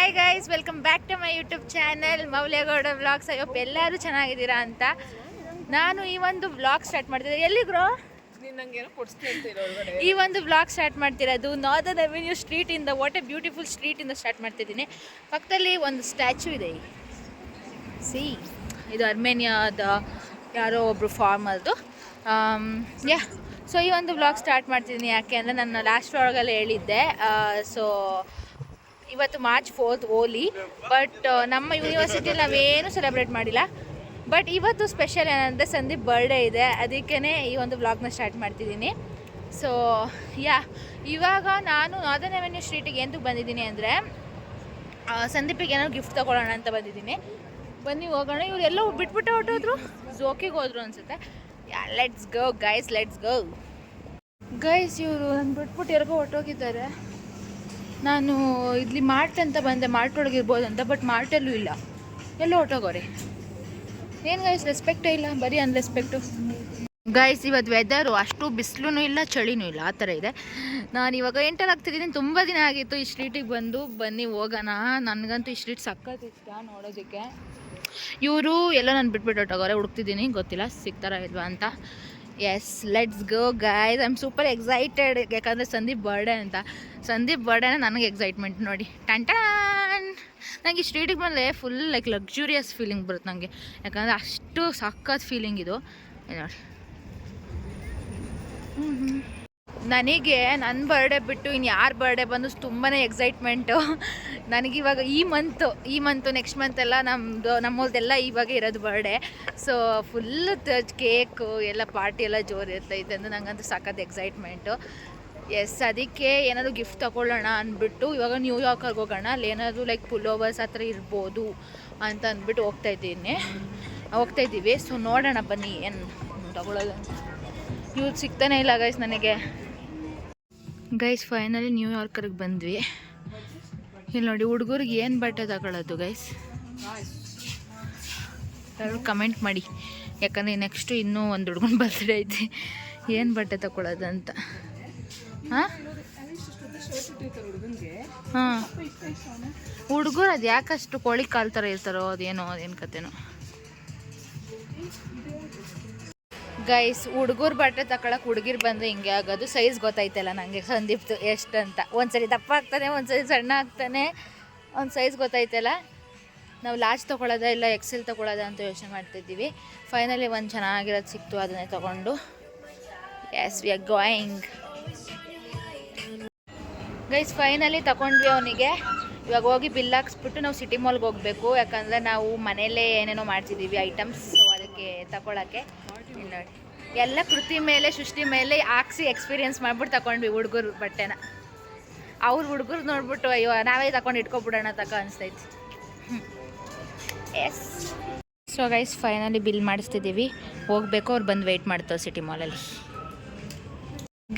Hi guys, welcome back to my YouTube channel ಮೌಲ್ಯಗೌಡ vlogs. Ayyappa ಎಲ್ಲರೂ ಚೆನ್ನಾಗಿದ್ದೀರಾ ಅಂತ ನಾನು ಈ ಒಂದು ವ್ಲಾಗ್ ಸ್ಟಾರ್ಟ್ ಮಾಡ್ತಿದ್ದೆ. ಎಲ್ಲಿಗ್ರೋ ಈ ಒಂದು ವ್ಲಾಗ್ ಸ್ಟಾರ್ಟ್ ಮಾಡ್ತಿರೋದು ನಾರ್ದರ್ನ್ ಅವೆನ್ಯೂ ಸ್ಟ್ರೀಟಿಂದ. ವಾಟ್ ಎ ಬ್ಯೂಟಿಫುಲ್ ಸ್ಟ್ರೀಟಿಂದ ಸ್ಟಾರ್ಟ್ ಮಾಡ್ತಿದ್ದೀನಿ. ಪಕ್ಕದಲ್ಲಿ ಒಂದು ಸ್ಟ್ಯಾಚ್ಯೂ ಇದೆ. ಸಿ, ಇದು ಅರ್ಮೇನಿಯಾದ ಯಾರೋ ಒಬ್ಬರು ಫಾರ್ಮರ್ದು. ಯಾ, ಸೊ ಈ ಒಂದು ವ್ಲಾಗ್ ಸ್ಟಾರ್ಟ್ ಮಾಡ್ತಿದ್ದೀನಿ. ಯಾಕೆ ಅಂದರೆ ನನ್ನ ಲಾಸ್ಟ್ ವ್ಲಾಗಲ್ಲಿ ಹೇಳಿದ್ದೆ. ಸೊ ಇವತ್ತು ಮಾರ್ಚ್ 4th ಹೋಲಿ, ಬಟ್ ನಮ್ಮ ಯೂನಿವರ್ಸಿಟಿಯಲ್ಲಿ ನಾವೇನು ಸೆಲೆಬ್ರೇಟ್ ಮಾಡಿಲ್ಲ. ಬಟ್ ಇವತ್ತು ಸ್ಪೆಷಲ್ ಏನಂದರೆ ಸಂದೀಪ್ ಬರ್ಡೇ ಇದೆ, ಅದಕ್ಕೇ ಈ ಒಂದು ವ್ಲಾಗ್ನ ಸ್ಟಾರ್ಟ್ ಮಾಡ್ತಿದ್ದೀನಿ. ಸೊ ಯಾ, ಇವಾಗ ನಾನು ನಾರ್ದರ್ನ್ ಅವೆನ್ಯೂ ಸ್ಟ್ರೀಟಿಗೆ ಎಂತಕ್ಕೆ ಬಂದಿದ್ದೀನಿ ಅಂದರೆ ಸಂದೀಪಿಗೆ ಏನೋ ಗಿಫ್ಟ್ ತೊಗೊಳ್ಳೋಣ ಅಂತ ಬಂದಿದ್ದೀನಿ. ಬನ್ನಿ ಹೋಗೋಣ. ಇವ್ರು ಎಲ್ಲೋ ಬಿಟ್ಬಿಟ್ಟು ಹೊರಟೋದ್ರು, ಝೋಕಿಗೆ ಹೋದ್ರು ಅನಿಸುತ್ತೆ. Yeah, let's go guys, let's go guys. ಇವರು ನನ್ನ ಬಿಟ್ಬಿಟ್ಟು ಎಲ್ಗೋ ಹೊರಟೋಗಿದ್ದಾರೆ. ನಾನು ಇಲ್ಲಿ ಮಾರ್ಟ್ ಅಂತ ಬಂದೆ, ಮಾರ್ಟ್ ಒಳಗೆ ಇರ್ಬೋದು ಅಂತ, ಬಟ್ ಮಾರ್ಟಲ್ಲೂ ಇಲ್ಲ, ಎಲ್ಲೋ ಹೊರಟೋಗೋರೆ. ಏನು ಗೈಸ್, ರೆಸ್ಪೆಕ್ಟೇ ಇಲ್ಲ, ಬರೀ ಅನ್ರೆಸ್ಪೆಕ್ಟು. ಗೈಸ್, ಇವತ್ತು ವೆದರು ಅಷ್ಟು ಬಿಸಿಲೂ ಇಲ್ಲ, ಚಳಿನೂ ಇಲ್ಲ, ಆ ಥರ ಇದೆ. ನಾನು ಇವಾಗ ಎಂಟರ್ ಆಗ್ತಿದ್ದೀನಿ. ತುಂಬ ದಿನ ಆಗಿತ್ತು ಈ ಸ್ಟ್ರೀಟಿಗೆ ಬಂದು. ಬನ್ನಿ ಹೋಗೋಣ. ನನಗಂತೂ ಈ ಸ್ಟ್ರೀಟ್ ಸಖತ್ ಇಷ್ಟ ನೋಡೋದಕ್ಕೆ. ಇವರು ಎಲ್ಲ ನಾನು ಬಿಟ್ಬಿಟ್ಟು ಹೊರಟೋಗೋರೆ. ಹುಡುಕ್ತಿದ್ದೀನಿ, ಗೊತ್ತಿಲ್ಲ ಸಿಗ್ತಾರಾ ಇಲ್ವಾ ಅಂತ. Yes, let's go guys. I am super excited. ಯಾಕಂದರೆ ಸಂದೀಪ್ ಬರ್ಡೇ ಅಂತ. ಸಂದೀಪ್ ಬರ್ಡೇನ ನನಗೆ ಎಕ್ಸೈಟ್ಮೆಂಟ್ ನೋಡಿ. ಟನ್ ನನಗೆ ಈ ಸ್ಟ್ರೀಟಿಗೆ ಬಂದರೆ ಫುಲ್ ಲೈಕ್ ಲಕ್ಸುರಿಯಸ್ ಫೀಲಿಂಗ್ ಬರುತ್ತೆ ನನಗೆ. ಯಾಕಂದರೆ ಅಷ್ಟು ಸಖತ್ ಫೀಲಿಂಗ್ ಇದು ನೋಡಿ. ನನಗೆ ನನ್ನ ಬರ್ಡೇ ಬಿಟ್ಟು ಇನ್ನು ಯಾರ ಬರ್ಡೇ ಬಂದು ತುಂಬಾ ಎಕ್ಸೈಟ್ಮೆಂಟು ನನಗಿವಾಗ. ಈ ಮಂತು ನೆಕ್ಸ್ಟ್ ಮಂತೆಲ್ಲ ನಮ್ಮದೆಲ್ಲ ಇವಾಗ ಇರೋದು ಬರ್ಡೇ. ಸೊ ಫುಲ್ ಕೇಕು ಎಲ್ಲ ಪಾರ್ಟಿ ಎಲ್ಲ ಜೋರು ಇರ್ತೈತೆ ಅಂತ ನಂಗಂತೂ ಸಖತ್ ಎಕ್ಸೈಟ್ಮೆಂಟು. ಎಸ್, ಅದಕ್ಕೆ ಏನಾದರೂ ಗಿಫ್ಟ್ ತೊಗೊಳ್ಳೋಣ ಅಂದ್ಬಿಟ್ಟು ಇವಾಗ ನ್ಯೂಯಾರ್ಕರ್ಗೆ ಹೋಗೋಣ. ಅಲ್ಲಿ ಏನಾದರೂ ಲೈಕ್ ಪುಲ್ಲೋವರ್ಸ್ ಹತ್ರ ಇರ್ಬೋದು ಅಂತ ಅಂದ್ಬಿಟ್ಟು ಹೋಗ್ತಾಯಿದ್ದೀವಿ. ಸೊ ನೋಡೋಣ ಬನ್ನಿ ಏನು ತೊಗೊಳ್ಳೋದು. ಇವ್ರು ಸಿಗ್ತಾನೆ ಇಲ್ಲ ಗೈಸ್ ನನಗೆ. ಗೈಸ್, ಫೈನಲಿ ನ್ಯೂಯಾರ್ಕರ್ಗೆ ಬಂದ್ವಿ. ಇಲ್ಲಿ ನೋಡಿ, ಹುಡುಗರಿಗೆ ಏನು ಬಟ್ಟೆ ತಗೊಳ್ಳೋದು ಗೈಸ್, ಎಲ್ಲರೂ ಕಮೆಂಟ್ ಮಾಡಿ. ಯಾಕಂದರೆ ನೆಕ್ಸ್ಟು ಇನ್ನೂ ಒಂದು ಹುಡುಗನ ಬರ್ತ್ಡೇ ಐತಿ, ಏನು ಬಟ್ಟೆ ತಗೊಳ್ಳೋದು ಅಂತ. ಹಾಂ ಹಾಂ, ಹುಡುಗರು ಅದು ಯಾಕಷ್ಟು ಕೋಳಿ ಕಾಲು ಥರ ಇರ್ತಾರೋ ಅದೇನು ಕತೆನೋ. ಗೈಸ್, ಹುಡುಗರು ಬಟ್ಟೆ ತಗೊಳಕ್ಕೆ ಹುಡುಗಿರು ಬಂದರೆ ಹಿಂಗೆ ಆಗೋದು. ಸೈಜ್ ಗೊತ್ತಾಯ್ತಲ್ಲ ನನಗೆ ಸಂದೀಪ್ತು ಎಷ್ಟಂತ. ಒಂದ್ಸರಿ ದಪ್ಪ ಆಗ್ತಾನೆ, ಒಂದ್ಸರಿ ಸಣ್ಣ ಆಗ್ತಾನೆ. ಒಂದು ಸೈಜ್ ಗೊತ್ತಾಯ್ತಲ್ಲ. ನಾವು ಲಾರ್ಜ್ ತೊಗೊಳ್ಳೋದ ಇಲ್ಲ ಎಕ್ಸೆಲ್ ತೊಗೊಳ್ಳೋದ ಅಂತ ಯೋಚನೆ ಮಾಡ್ತಿದ್ದೀವಿ. ಫೈನಲಿ ಒಂದು ಚೆನ್ನಾಗಿರೋದು ಸಿಕ್ತು, ಅದನ್ನೇ ತೊಗೊಂಡು yes we are going. Guys, finally ತಗೊಂಡ್ವಿ ಅವನಿಗೆ. ಇವಾಗ ಹೋಗಿ ಬಿಲ್ ಹಾಕ್ಸ್ಬಿಟ್ಟು ನಾವು ಸಿಟಿ ಮಾಲ್ಗೆ ಹೋಗಬೇಕು. ಯಾಕಂದರೆ ನಾವು ಮನೆಯಲ್ಲೇ ಏನೇನೋ ಮಾಡ್ತಿದ್ದೀವಿ ಐಟಮ್ಸ್. ಸೊ ಅದಕ್ಕೆ ತಗೊಳ್ಳೋಕ್ಕೆ ನೋಡಿ ಎಲ್ಲ ಕೃತಿ ಮೇಲೆ ಸೃಷ್ಟಿ ಮೇಲೆ ಹಾಕ್ಸಿ ಎಕ್ಸ್ಪೀರಿಯೆನ್ಸ್ ಮಾಡ್ಬಿಟ್ಟು ತಗೊಂಡ್ವಿ ಹುಡುಗರು ಬಟ್ಟೆನ. ಹುಡುಗರು ನೋಡ್ಬಿಟ್ಟು ಅಯ್ಯೋ ನಾವೇ ತಗೊಂಡು ಇಟ್ಕೊಬಿಡೋಣ ಅನಿಸ್ತೈತಿ. Yes, so guys finally bill ಮಾಡಿಸ್ತಿದ್ದೀವಿ, ಹೋಗಬೇಕು. ಅವ್ರು ಬಂದು ವೆಯ್ಟ್ ಮಾಡ್ತಾವೆ ಸಿಟಿ ಮಾಲಲ್ಲಿ.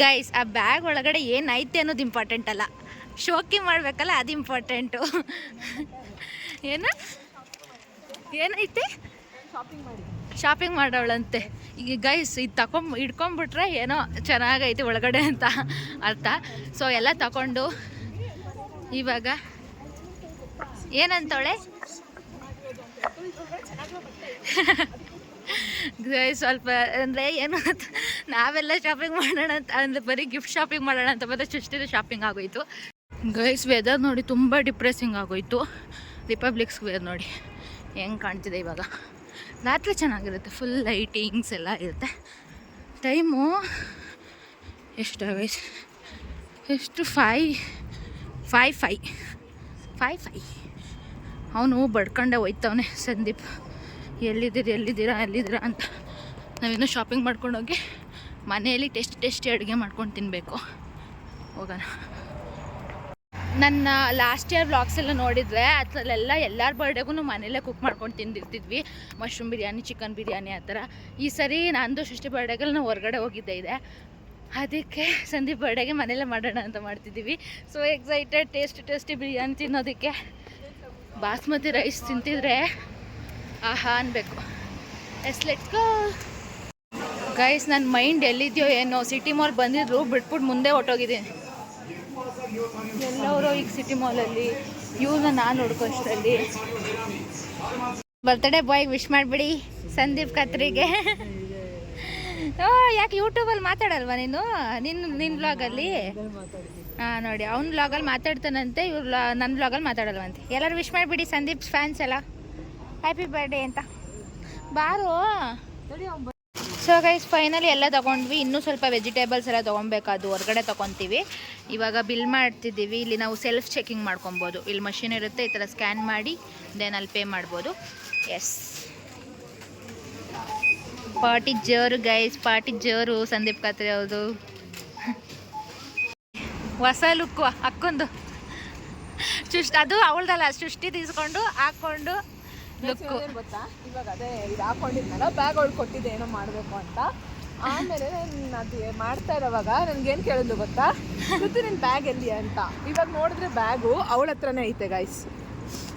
ಗೈಸ್, ಆ ಬ್ಯಾಗ್ ಒಳಗಡೆ ಏನೈತೆ ಅನ್ನೋದು ಇಂಪಾರ್ಟೆಂಟ್ ಅಲ್ಲ, ಶೋಕಿ ಮಾಡಬೇಕಲ್ಲ, ಅದು ಇಂಪಾರ್ಟೆಂಟು. ಏನೈತೆ ಶಾಪಿಂಗ್ ಮಾಡೋಳಂತೆ ಈಗ ಗೈಸ್. ಇದು ಇಟ್ಕೊಂಡ್ಬಿಟ್ರೆ ಏನೋ ಚೆನ್ನಾಗೈತೆ ಒಳಗಡೆ ಅಂತ ಅರ್ಥ. ಸೊ ಎಲ್ಲ ತಗೊಂಡು ಇವಾಗ ಏನಂತವಳೆ ಗೈಸ್, ಸ್ವಲ್ಪ ಅಂದರೆ ಏನು ನಾವೆಲ್ಲ ಶಾಪಿಂಗ್ ಮಾಡೋಣ ಅಂತ ಅಂದರೆ ಬರೀ ಗಿಫ್ಟ್ ಶಾಪಿಂಗ್ ಮಾಡೋಣ ಅಂತ ಬಂದರೆ ಸೃಷ್ಟಿದ ಶಾಪಿಂಗ್ ಆಗೋಯ್ತು. ಗೈಸ್, ವೆದರ್ ನೋಡಿ ತುಂಬ ಡಿಪ್ರೆಸಿಂಗ್ ಆಗೋಯ್ತು. ರಿಪಬ್ಲಿಕ್ ಸ್ಕ್ವೇರ್ ನೋಡಿ ಹೆಂಗೆ ಕಾಣ್ತಿದೆ ಇವಾಗ. ರಾತ್ರಿ ಚೆನ್ನಾಗಿರುತ್ತೆ, ಫುಲ್ ಲೈಟಿಂಗ್ಸ್ ಎಲ್ಲ ಇರುತ್ತೆ. ಟೈಮು ಎಷ್ಟು ಗೈಸ್, ಎಷ್ಟು 5:05. ಅವನು ಬಡ್ಕೊಂಡೆ ಹೋಯ್ತವನೆ ಸಂದೀಪ್, ಎಲ್ಲಿದ್ದೀರಾ ಅಂತ. ನಾವಿನ್ನೂ ಶಾಪಿಂಗ್ ಮಾಡ್ಕೊಂಡೋಗಿ ಮನೆಯಲ್ಲಿ ಟೇಸ್ಟಿ ಅಡುಗೆ ಮಾಡ್ಕೊಂಡು ತಿನ್ನಬೇಕು. ಹೋಗೋಣ. ನನ್ನ ಲಾಸ್ಟ್ ಇಯರ್ ವ್ಲಾಗ್ಸ್ ಎಲ್ಲ ನೋಡಿದರೆ ಅದರಲ್ಲೆಲ್ಲ ಎಲ್ಲರ ಬರ್ಡೇಗೂ ಮನೆಯಲ್ಲೇ ಕುಕ್ ಮಾಡ್ಕೊಂಡು ತಿಂದಿರ್ತಿದ್ವಿ. ಮಶ್ರೂಮ್ ಬಿರಿಯಾನಿ, ಚಿಕನ್ ಬಿರಿಯಾನಿ ಆ ಥರ. ಈ ಸರಿ ನಂದು ಸೃಷ್ಟಿ ಬರ್ಡೇಗೆಲ್ಲ ನಾವು ಹೊರಗಡೆ ಹೋಗಿದ್ದೆ ಇದೆ. ಅದಕ್ಕೆ ಸಂದೀಪ್ ಬರ್ಡೇಗೆ ಮನೆಯಲ್ಲೇ ಮಾಡೋಣ ಅಂತ ಮಾಡ್ತಿದ್ದೀವಿ. So excited. ಟೇಸ್ಟಿ ಬಿರಿಯಾನಿ ತಿನ್ನೋದಕ್ಕೆ. ಬಾಸ್ಮತಿ ರೈಸ್ ತಿಂತಿದ್ರೆ ಆಹಾ ಅನ್ಬೇಕು. Yes, let's go guys. ನನ್ನ ಮೈಂಡ್ ಎಲ್ಲಿದೆಯೋ ಏನೋ, ಸಿಟಿ ಮಾಲ್ ಬಂದಿದ್ರು ಬಿಟ್ಬಿಟ್ಟು ಮುಂದೆ ಹೊಟ್ಟೋಗಿದ್ದೀನಿ. ಎಲ್ಲವರು ಈಗ ಸಿಟಿ ಮಾಲಲ್ಲಿ ಇವ್ರನ್ನ ನಾನು ನೋಡ್ಕೋ ಅಷ್ಟರಲ್ಲಿ. ಬರ್ತ್ಡೇ ಬಾಯ್ಗೆ ವಿಶ್ ಮಾಡಿಬಿಡಿ ಸಂದೀಪ್ ಕತ್ರಿಗೆ. ಯಾಕೆ ಯೂಟ್ಯೂಬಲ್ಲಿ ಮಾತಾಡಲ್ವಾ ನೀನು ನಿನ್ನ ಬ್ಲಾಗಲ್ಲಿ? ಹಾಂ ನೋಡಿ, ಅವ್ನ ಬ್ಲಾಗಲ್ಲಿ ಮಾತಾಡ್ತಾನಂತೆ, ಇವ್ರು ನನ್ನ ಬ್ಲಾಗಲ್ಲಿ ಮಾತಾಡಲ್ವಂತೆ. ಎಲ್ಲರೂ ವಿಶ್ ಮಾಡಿಬಿಡಿ ಸಂದೀಪ್ ಫ್ಯಾನ್ಸ್ ಎಲ್ಲ ಹ್ಯಾಪಿ ಬರ್ಡೇ ಅಂತ. ಬಾರು. ಸೊ ಗೈಸ್ ಫೈನಲಿ ಎಲ್ಲ ತೊಗೊಂಡ್ವಿ. ಇನ್ನೂ ಸ್ವಲ್ಪ ವೆಜಿಟೇಬಲ್ಸ್ ಎಲ್ಲ ತೊಗೊಬೇಕು, ಅದು ಹೊರಗಡೆ ತೊಗೊತೀವಿ. ಇವಾಗ ಬಿಲ್ ಮಾಡ್ತಿದ್ದೀವಿ. ಇಲ್ಲಿ ನಾವು ಸೆಲ್ಫ್ ಚೆಕಿಂಗ್ ಮಾಡ್ಕೊಬೋದು. ಇಲ್ಲಿ ಮಷಿನ್ ಇರುತ್ತೆ, ಈ ಥರ ಸ್ಕ್ಯಾನ್ ಮಾಡಿ ದೆನ್ ಅಲ್ಲಿ ಪೇ ಮಾಡ್ಬೋದು. ಎಸ್, ಪಾರ್ಟಿ ಜೋರು ಗೈಸ್, ಪಾರ್ಟಿ ಜೋರು. ಸಂದೀಪ್ ಖಾತ್ರಿ ಹೌದು. ಹೊಸ ಲುಕ್ಕು ಅಕ್ಕೊಂದು ಅದು ಅವಳ್ದಲ್ಲ, ಸೃಷ್ಟಿ ತೀಸ್ಕೊಂಡು ಹಾಕ್ಕೊಂಡು ಲುಕ್ಕು. ಗೊತ್ತಾ, ಇವಾಗ ಅದೇ ಇದು ಹಾಕೊಂಡಿದ್ನಲ್ಲ, ಬ್ಯಾಗ್ ಅವಳು ಕೊಟ್ಟಿದ್ದೆ ಏನೋ ಮಾಡಬೇಕು ಅಂತ. ಆಮೇಲೆ ನಾನು ಅದು ಮಾಡ್ತಾ ಇರೋವಾಗ ನನ್ಗೇನು ಕೇಳಿದ್ಲು ಗೊತ್ತಾ, ಗೊತ್ತು ನಿನ್ನ ಬ್ಯಾಗ್ ಎಲ್ಲಿ ಅಂತ. ಇವಾಗ ನೋಡಿದ್ರೆ ಬ್ಯಾಗು ಅವಳ ಹತ್ರನೇ ಐತೆ ಗೈಸ್.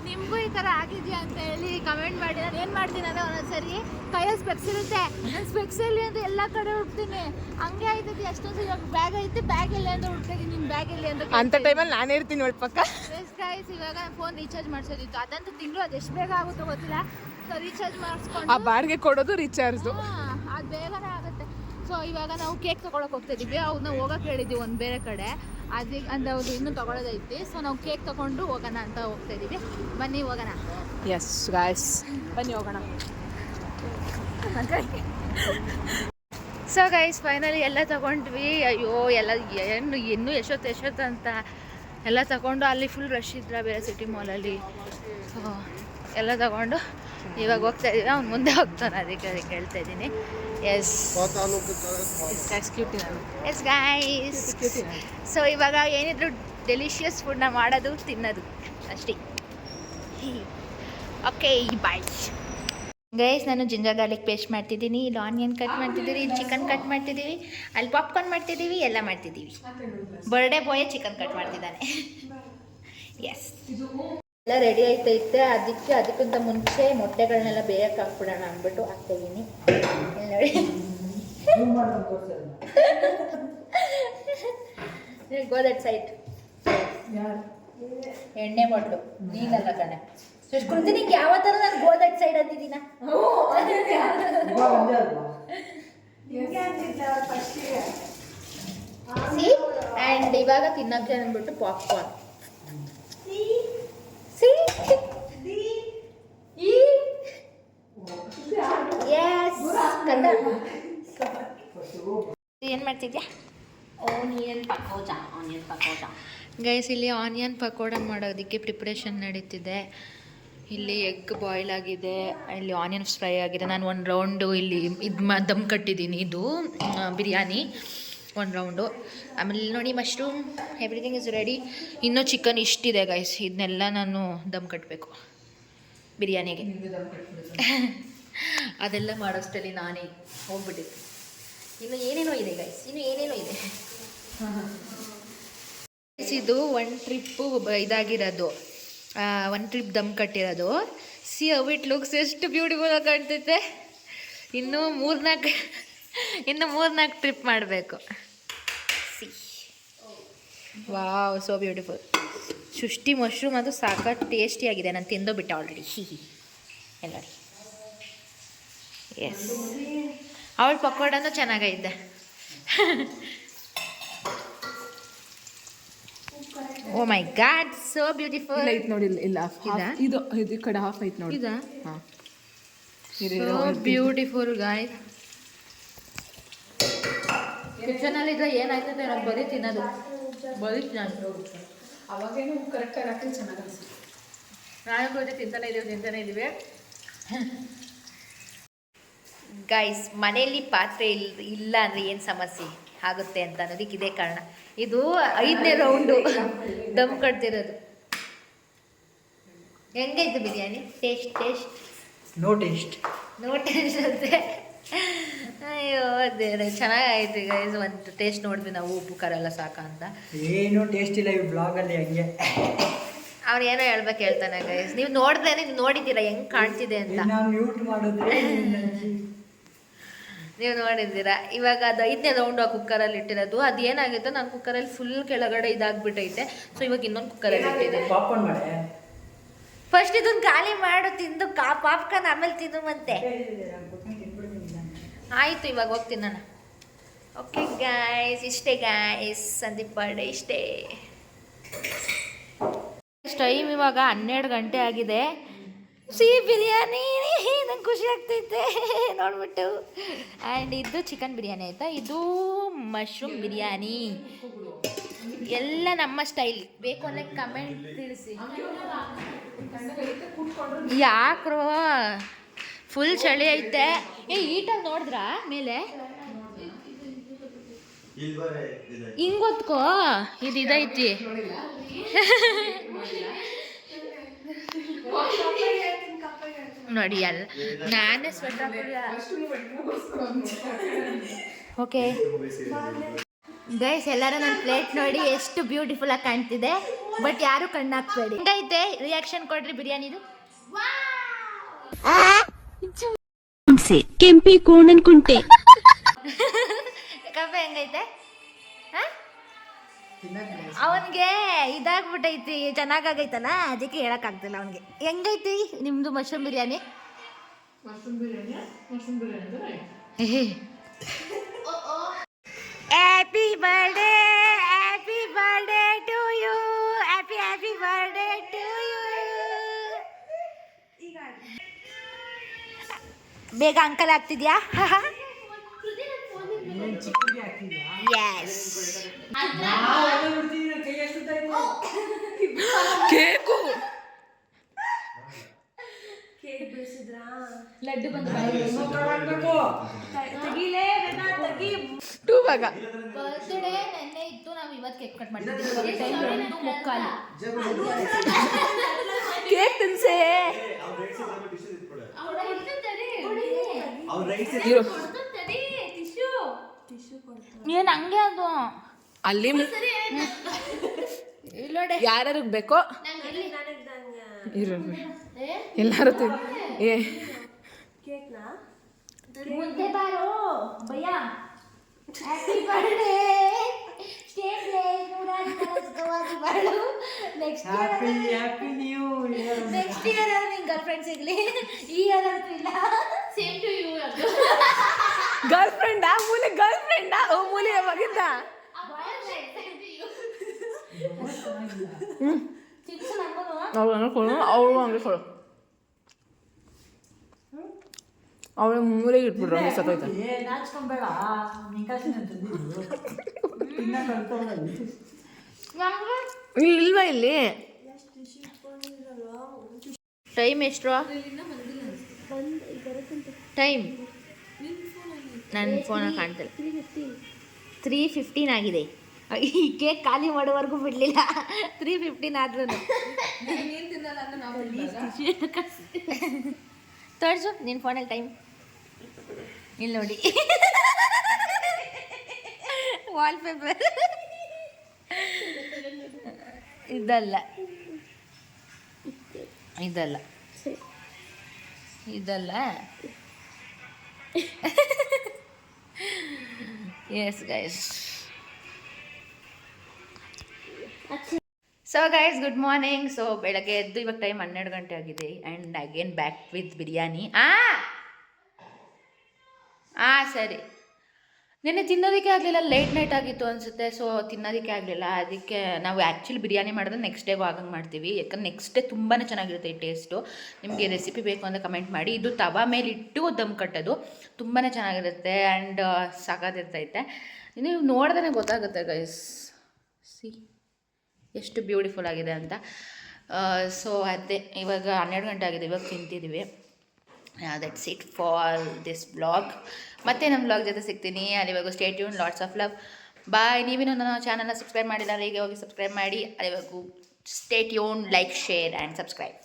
ನಿಮಗೂ ಈ ಥರ ಆಗಿದೆಯಾ ಅಂತ ಹೇಳಿ ಕಮೆಂಟ್ ಮಾಡಿ. ನಾನು ಏನು ಮಾಡ್ತೀನಿ ಅಂದರೆ ಒಂದೊಂದ್ಸರಿ ಕೈಯಲ್ಲಿ ಸ್ಪೆಕ್ಸ್ ಇರುತ್ತೆ, ನಾನು ಸ್ಪೆಕ್ಸಲ್ಲಿ ಅಂತ ಎಲ್ಲ ಕಡೆ ಹುಡ್ತೀನಿ. ಹಂಗೆ ಆಯ್ತದೆ ಅಷ್ಟೊಂದು. ಇವಾಗ ಬ್ಯಾಗ್ ಐತೆ, ಬ್ಯಾಗ್ ಎಲ್ಲಿ ಅಂತ ಹುಡ್ತಿದ್ದೀನಿ, ನಿಮ್ಮ ಬ್ಯಾಗ್ ಎಲ್ಲಿ ಅಂತ ಟೈಮಲ್ಲಿ ನಾನು ಇರ್ತೀನಿ ನೋಡಿ ಪಕ್ಕ. ಗೈಸ್ ಇವಾಗ ಫೋನ್ ರೀಚಾರ್ಜ್ ಮಾಡಿಸೋದಿತ್ತು, ಅದಂತೂ ತಿಂಗಳು ಅದು ಎಷ್ಟು ಬೇಗ ಆಗುತ್ತೋ ಗೊತ್ತಿಲ್ಲ. ಸೊ ರೀಚಾರ್ಜ್ ಮಾಡಿಸ್ಕೊಂಡು ಆ ಬಾಡಿಗೆ ಕೊಡೋದು ರೀಚಾರ್ಜು, ಅದು ಬೇಗನೆ ಆಗುತ್ತೆ. ಸೊ ಇವಾಗ ನಾವು ಕೇಕ್ ತೊಗೊಳಕ್ಕೆ ಹೋಗ್ತಾಯಿದ್ದೀವಿ. ಅವ್ರನ್ನ ಹೋಗೋಕೆ ಹೇಳಿದ್ದೀವಿ ಒಂದು ಬೇರೆ ಕಡೆ, ಅದಕ್ಕೆ ಅಂದರೆ ಅವ್ರು ಇನ್ನೂ ತೊಗೊಳೋದೈತಿ. ಸೊ ನಾವು ಕೇಕ್ ತೊಗೊಂಡು ಹೋಗೋಣ ಅಂತ ಹೋಗ್ತಾಯಿದ್ದೀವಿ. ಬನ್ನಿ ಹೋಗೋಣ. ಎಸ್ ಗಾಯ್ಸ್, ಬನ್ನಿ ಹೋಗೋಣ. ಸೊ ಗೈಸ್ ಫೈನಲಿ ಎಲ್ಲ ತೊಗೊಂಡ್ವಿ. ಅಯ್ಯೋ ಎಲ್ಲ ಇನ್ನೂ ಎಷ್ಟೊತ್ತು ಅಂತ ಎಲ್ಲ ತಗೊಂಡು, ಅಲ್ಲಿ ಫುಲ್ ರಶ್ ಇದ್ರ ಬೇರೆ ಸಿಟಿ ಮಾಲಲ್ಲಿ. ಸೊ ಎಲ್ಲ ತಗೊಂಡು ಇವಾಗ ಹೋಗ್ತಾ ಇದ್ದೀವಿ. ಅವ್ನು ಮುಂದೆ ಹೋಗ್ತಾನೆ, ಅದಕ್ಕೆ ಹೇಳ್ತಾ ಇದ್ದೀನಿ. S yes guys. ಸೊ ಇವಾಗ ಏನಿದ್ರು ಡೆಲಿಷಿಯಸ್ ಫುಡ್ನ ಮಾಡೋದು, ತಿನ್ನೋದು ಅಷ್ಟೇ. Okay bye guys. ನಾನು ಜಿಂಜರ್ ಗಾರ್ಲಿಕ್ ಪೇಸ್ಟ್ ಮಾಡ್ತಿದ್ದೀನಿ, ಇಲ್ಲಿ ಆನಿಯನ್ ಕಟ್ ಮಾಡ್ತಿದ್ದೀವಿ, ಚಿಕನ್ ಕಟ್ ಮಾಡ್ತಿದ್ದೀವಿ, ಅಲ್ಲಿ ಪಾಪ್ಕಾರ್ನ್ ಮಾಡ್ತಿದ್ದೀವಿ, ಎಲ್ಲ ಮಾಡ್ತಿದ್ದೀವಿ. ಬರ್ಡೇ ಬಾಯೇ ಚಿಕನ್ ಕಟ್ ಮಾಡ್ತಿದ್ದಾನೆ. ಎಸ್, ಎಲ್ಲ ರೆಡಿ ಆಯ್ತೈತೆ. ಅದಕ್ಕಿಂತ ಮುಂಚೆ ಮೊಟ್ಟೆಗಳನ್ನೆಲ್ಲ ಬೇಯಕ್ಕೆ ಹಾಕ್ಬಿಡೋಣ ಅಂದ್ಬಿಟ್ಟು ಹಾಕ್ತಾಯಿದ್ದೀನಿ. ನೋಡಿ, ಗೋ ದಟ್ ಸೈಡ್. ಎಣ್ಣೆ ಬಾಟ್ಲು ನೀನಲ್ಲ ಕಣೆ. ಸುಷ್ಕೃತಿ ನಿಂಗೆ ಯಾವ ಥರ ನಾನು ಗೋ ದಟ್ ಸೈಡ್ ಅಂತಿದ್ದೀನ? ಆ್ಯಂಡ್ ಇವಾಗ ತಿನ್ನಕ್ಕೆ ಅಂದ್ಬಿಟ್ಟು ಪಾಪ್ಕಾರ್ನ್. ಏನು ಮಾಡ್ತಿದ್ಯಾ? Onion pakoda guys. ಇಲ್ಲಿ ಆನಿಯನ್ ಪಕೋಡ ಮಾಡೋದಕ್ಕೆ ಪ್ರಿಪ್ರೇಷನ್ ನಡೀತಿದೆ. ಇಲ್ಲಿ ಎಗ್ ಬಾಯ್ಲ್ ಆಗಿದೆ, ಇಲ್ಲಿ ಆನಿಯನ್ಸ್ ಫ್ರೈ ಆಗಿದೆ. ನಾನು ಒಂದು ರೌಂಡು ಇಲ್ಲಿ ದಮ್ ಕಟ್ಟಿದ್ದೀನಿ. ಇದು ಬಿರಿಯಾನಿ ಒಂದು ರೌಂಡು. ಆಮೇಲೆ ನೋಡಿ ಮಶ್ರೂಮ್, ಎವ್ರಿಥಿಂಗ್ ಇಸ್ ರೆಡಿ. ಇನ್ನೂ ಚಿಕನ್ ಇಷ್ಟಿದೆ ಗೈಸ್, ಇದನ್ನೆಲ್ಲ ನಾನು ದಮ್ ಕಟ್ಟಬೇಕು ಬಿರಿಯಾನಿಗೆ. ಅದೆಲ್ಲ ಮಾಡೋಷ್ಟರಲ್ಲಿ ನಾನೇ ಹೋಗ್ಬಿಟ್ಟಿದ್ದೆ. ಇನ್ನು ಏನೇನೋ ಇದೆ ಗೈಸ್, ಇನ್ನು ಏನೇನೋ ಇದೆ. ಇದು ಒನ್ ಟ್ರಿಪ್ಪು ಇದಾಗಿರೋದು, ಒನ್ ಟ್ರಿಪ್ ದಮ್ ಕಟ್ಟಿರೋದು. ಸಿ ಹೌ ಇಟ್ ಲುಕ್ಸ್, ಎಷ್ಟು ಬ್ಯೂಟಿಫುಲ್ ಆಗಿ ಕಾಣ್ತೈತೆ. ಇನ್ನೂ ಮೂರ್ನಾಲ್ಕು ಟ್ರಿಪ್ ಮಾಡಬೇಕು. See wow, so beautiful. Srishti mushroom ಅದು ಸಾಕಷ್ಟು ಟೇಸ್ಟಿಯಾಗಿದೆ. ನಾನು ತಿಂದೋಬಿಟ್ಟೆ ಆಲ್ರೆಡಿ. ಎಲ್ಲ ಎಸ್, ಅವಳ ಪಕೋಡನೂ ಚೆನ್ನಾಗೈತೆ. ಓ ಮೈ ಗಾಡ್, ಸೋ ಬ್ಯೂಟಿಫುಲ್. ಐತೆ ನೋಡಿ, ಇಲ್ಲ ಇದು ಈ ಕಡೆ ಹಾಫ್ ಐತೆ ನೋಡಿ. ಇದಾ? ಹಾಂ, ಸೋ ಬ್ಯೂಟಿಫುಲ್ ಗಾಯ್ಸ್. ಕಿಚನಲ್ಲಿ ಇದ್ರೆ ಏನಾಯ್ತದೆ ನಾವು ಬರೀ ತಿನ್ನೋದು, ಬರೀ ತಿನ್ನೋದು. ಅವಾಗೇನು ಕರೆಕ್ಟಾಗಿ ಹಾಕಿ ಚೆನ್ನಾಗಿ ಅನಿಸುತ್ತೆ. ನಾನು ಬರೀ ತಿಂತಾನೆ ಇದ್ದೀವಿ. ಗೈಸ್, ಮನೆಯಲ್ಲಿ ಪಾತ್ರೆ ಇಲ್ಲ ಅಂದರೆ ಏನು ಸಮಸ್ಯೆ ಆಗುತ್ತೆ ಅಂತ ಅನ್ನೋದಕ್ಕೆ ಇದೇ ಕಾರಣ. ಇದು 5ನೇ ರೌಂಡು ದಮ್ ಕಟ್ತಿರೋದು. ಹೆಂಗೈತೆ ಬಿರಿಯಾನಿ? ಟೇಸ್ಟ್ ನೋ ಟೇಸ್ಟ್ ಅಂತೆ. ಅಯ್ಯೋ ದೇವ್ರೆ, ಚೆನ್ನಾಗಾಯ್ತು ಗೈಸ್. ಒಂದು ಟೇಸ್ಟ್ ನೋಡಿದ್ವಿ ನಾವು, ಉಪ್ಪು ಖಾರ ಎಲ್ಲ ಸಾಕ ಅಂತ. ಏನು ಟೇಸ್ಟ್ ಇಲ್ಲ ಈ ಬ್ಲಾಗಲ್ಲಿ. ಹಂಗೆ ಅವ್ರು ಏನೋ ಹೇಳ್ತಾನೆ ಗೈಸ್. ನೀವು ನೋಡಿದ್ದೀರಾ ಹೆಂಗೆ ಕಾಣ್ತಿದೆ ಅಂತ. ನಾವು ಮ್ಯೂಟ್ ಮಾಡಿದ್ರೆ ನೀವು ನೋಡಿದ್ದೀರಾ. ಇವಾಗ ಅದು 5ನೇ ರೌಂಡು ಆ ಕುಕ್ಕರಲ್ಲಿ ಇಟ್ಟಿರೋದು. ಅದು ಏನಾಗಿತ್ತು, ನಾನು ಕುಕ್ಕರಲ್ಲಿ ಫುಲ್ ಕೆಳಗಡೆ ಇದಾಗ್ಬಿಟ್ಟೈತೆ. ಸೊ ಇವಾಗ ಇನ್ನೊಂದು ಕುಕ್ಕರಲ್ಲಿ ಇಟ್ಟಿದ್ದೀನಿ. ಪಾಪ್ಕಾರ್ನ್ ಮಾಡೆ. ಫಸ್ಟ್ ಇದನ್ನು ಖಾಲಿ ಮಾಡು, ತಿಂದು ಪಾಪ್ಕಾರ್ನ್ ಆಮೇಲೆ ತಿನ್ನು ಮತ್ತೆ. ಆಯಿತು, ಇವಾಗ ಹೋಗ್ತೀನಿ ನಾನು. ಓಕೆ ಗಾಯ್ಸ್, ಇಷ್ಟೇ ಗಾಯ್ಸ್, ಸಂದೀಪ್ ಬರ್ಡೇ ಇಷ್ಟೇ. ಟೈಮ್ ಇವಾಗ 12 ಗಂಟೆ ಆಗಿದೆ. ಸಿಹಿ ಬಿರಿಯಾನಿ ನಂಗೆ ಖುಷಿ ಆಗ್ತೈತೆ ನೋಡ್ಬಿಟ್ಟು. ಆ್ಯಂಡ್ ಇದು ಚಿಕನ್ ಬಿರಿಯಾನಿ ಆಯಿತಾ, ಇದು ಮಶ್ರೂಮ್ ಬಿರಿಯಾನಿ. ಎಲ್ಲ ನಮ್ಮ ಸ್ಟೈಲ್. ಬೇಕು ಅಂದರೆ ಕಮೆಂಟ್ ತಿಳಿಸಿ. ಯಾಕ್ರೋ ಫುಲ್ ಚಳಿ ಐತೆ. ಈಟಾಗಿ ನೋಡಿದ್ರಾ ಮೇಲೆ ಹಿಂಗೊತ್ಕೋ, ಇದು ಇದೈತಿ. ನೋಡಿ ಅಲ್ಲ, ನಾನೇ ಸ್ವೆಟರ್. ಓಕೆ ಗೈಸ್, ಎಲ್ಲರೂ ನನ್ನ ಪ್ಲೇಟ್ ನೋಡಿ ಎಷ್ಟು ಬ್ಯೂಟಿಫುಲ್ ಆಗಿ ಕಾಣ್ತಿದೆ. ಬಟ್ ಯಾರು ಕಣ್ಣು ಹಾಕ್ಬೇಡಿ. ಹೆಂಗೈತೆ ರಿಯಾಕ್ಷನ್ ಕೊಡ್ರಿ ಬಿರಿಯಾನಿದು. ಕೆಂಪಿ ಕೋಣನ್ಕುಂಟೆ ಕಬ್ಬೆ ಹೆಂಗೈತೆ? ಅವನಿಗೆ ಇದಾಗ್ಬಿಟ್ಟೈತಿ, ಚೆನ್ನಾಗಾಗೈತಲ್ಲ, ಅದಕ್ಕೆ ಹೇಳಕ್ಕಾಗ್ತಿಲ್ಲ ಅವನಿಗೆ. ಹೆಂಗೈತಿ ನಿಮ್ದು mushroom biryani? Happy birthday, happy birthday to you, happy happy birthday to you. ಬೇಗ ಅಂಕಲ್ ಆಗ್ತಿದ್ಯಾ? ಎಸ್. ಕೇಕು ಲಡ್ಡು ಬಂದು ಟೂವಾಗ ಬರ್ತ್ಡೇ ನೆನ್ನೆ ಇತ್ತು, ನಾವು ಇವತ್ತು ಕೇಕ್ ಕಟ್ ಮಾಡಿದ್ವಿ. ಟೈಮ್ 1:45. ಕೇಕ್ ತಿನ್ಸೆ. ಏನು ಹಂಗೆ ಅದು ಅಲ್ಲಿ ಯಾರ್ಯಾರು ಬೇಕೋ ಎಲ್ಲಾರು ಮುಂದೆ ಬಾರೋ ಭಯ್ಯ. ಹ್ಯಾಪಿ ಬರ್ಡೇ, ಸ್ಟೇ ಬ್ಲೇಸ್, ನೂರಾರು ಬಾಳು. ನೆಕ್ಸ್ಟ್ ಇಯರ್ ನಿಂಗೆ ಗರ್ಲ್ ಫ್ರೆಂಡ್ ಸಿಗ್ಲಿ. ಈ ಇಯರ್ ಅಂತೂ ಇಲ್ಲ. Same to you. ಗರ್ಲ್ ಫ್ರೆಂಡಾ? ಮೂಲೆ ಗರ್ಲ್ ಫ್ರೆಂಡಾ? ಓ ಮೂಲೆ ಯಾವಾಗಿಂದ? ಅವಳು ಅನ್ಕೊಳ್ಳು, ಅವಳು ಹಂಗೆ ಕೊಡು. ಅವಳು ಮೂಲೆಗೆ ಇಟ್ಬಿಡ್ರು, ಹಂಗೆ ಸತ್ತೋಯ್ತ. ನಾಚ್ಕೊಂಬೇಡ, ಇಲ್ವಾ ಇಲ್ಲಿ ಟೈಮ್ ಎಷ್ಟು? ಟೈಮ್ ನನ್ನ ಫೋನಲ್ಲಿ ಕಾಣ್ತಿಲ್ಲ. 3:15 ಆಗಿದೆ. ಈ ಕೇಕ್ ಖಾಲಿ ಮಾಡೋವರೆಗೂ ಬಿಡಲಿಲ್ಲ. 3:15 ಆದ್ರೂ ತೋರಿಸು ನಿನ್ನ ಫೋನಲ್ಲಿ ಟೈಮ್. ಇಲ್ಲಿ ನೋಡಿ, ವಾಲ್ಪೇಪರ್. ಇದಲ್ಲ ಇದಲ್ಲ ಇದಲ್ಲ. Yes guys. So guys, good morning. So ಬೆಳಗ್ಗೆ ಎದ್ದು ಇವಾಗ ಟೈಮ್ 12 ಗಂಟೆ ಆಗಿದೆ. And again back with biryani. ಸರಿ, ನಿನ್ನೆ ತಿನ್ನೋದಕ್ಕೆ ಆಗಲಿಲ್ಲ, ಲೇಟ್ ನೈಟ್ ಆಗಿತ್ತು ಅನಿಸುತ್ತೆ. ಸೊ ತಿನ್ನೋದಕ್ಕೆ ಆಗಲಿಲ್ಲ. ಅದಕ್ಕೆ ನಾವು ಆ್ಯಕ್ಚುಲಿ ಬಿರಿಯಾನಿ ಮಾಡಿದ್ರೆ ನೆಕ್ಸ್ಟ್ ಡೇಗೂ ಆಗಂಗೆ ಮಾಡ್ತೀವಿ. ಯಾಕಂದ್ರೆ ನೆಕ್ಸ್ಟ್ ಡೇ ತುಂಬಾ ಚೆನ್ನಾಗಿರುತ್ತೆ ಈ ಟೇಸ್ಟು. ನಿಮಗೆ ರೆಸಿಪಿ ಬೇಕು ಅಂತ ಕಮೆಂಟ್ ಮಾಡಿ. ಇದು ತವಾ ಮೇಲಿಟ್ಟು ದಮ್ ಕಟ್ಟೋದು, ತುಂಬಾ ಚೆನ್ನಾಗಿರುತ್ತೆ. ಆ್ಯಂಡ್ ಸಾಕಾಗಿರ್ತೈತೆ. ನೀವು ನೋಡಿದ್ರೆ ಗೊತ್ತಾಗುತ್ತೆ ಗೈಸ್. ಸಿ ಎಷ್ಟು ಬ್ಯೂಟಿಫುಲ್ ಆಗಿದೆ ಅಂತ. ಸೊ ಅದೇ ಇವಾಗ 12 ಗಂಟೆ ಆಗಿದೆ, ಇವಾಗ ತಿಂತಿದ್ದೀವಿ. That's it for this vlog. ಮತ್ತೆ ನಮ್ಮ ವ್ಲಾಗ್ ಜೊತೆ ಸಿಗ್ತೀನಿ. ಅಲ್ಲಿವರೆಗೂ stay tune, lots of love, bye. ನೀವೇನು ನನ್ನ ಚಾನಲ್ನ ಸಬ್ಸ್ಕ್ರೈಬ್ ಮಾಡಿಲ್ಲ, ಈಗ ಹೋಗಿ ಸಬ್ಸ್ಕ್ರೈಬ್ ಮಾಡಿ. ಅಲ್ಲಿವರೆಗೂ stay tune, like, share and subscribe.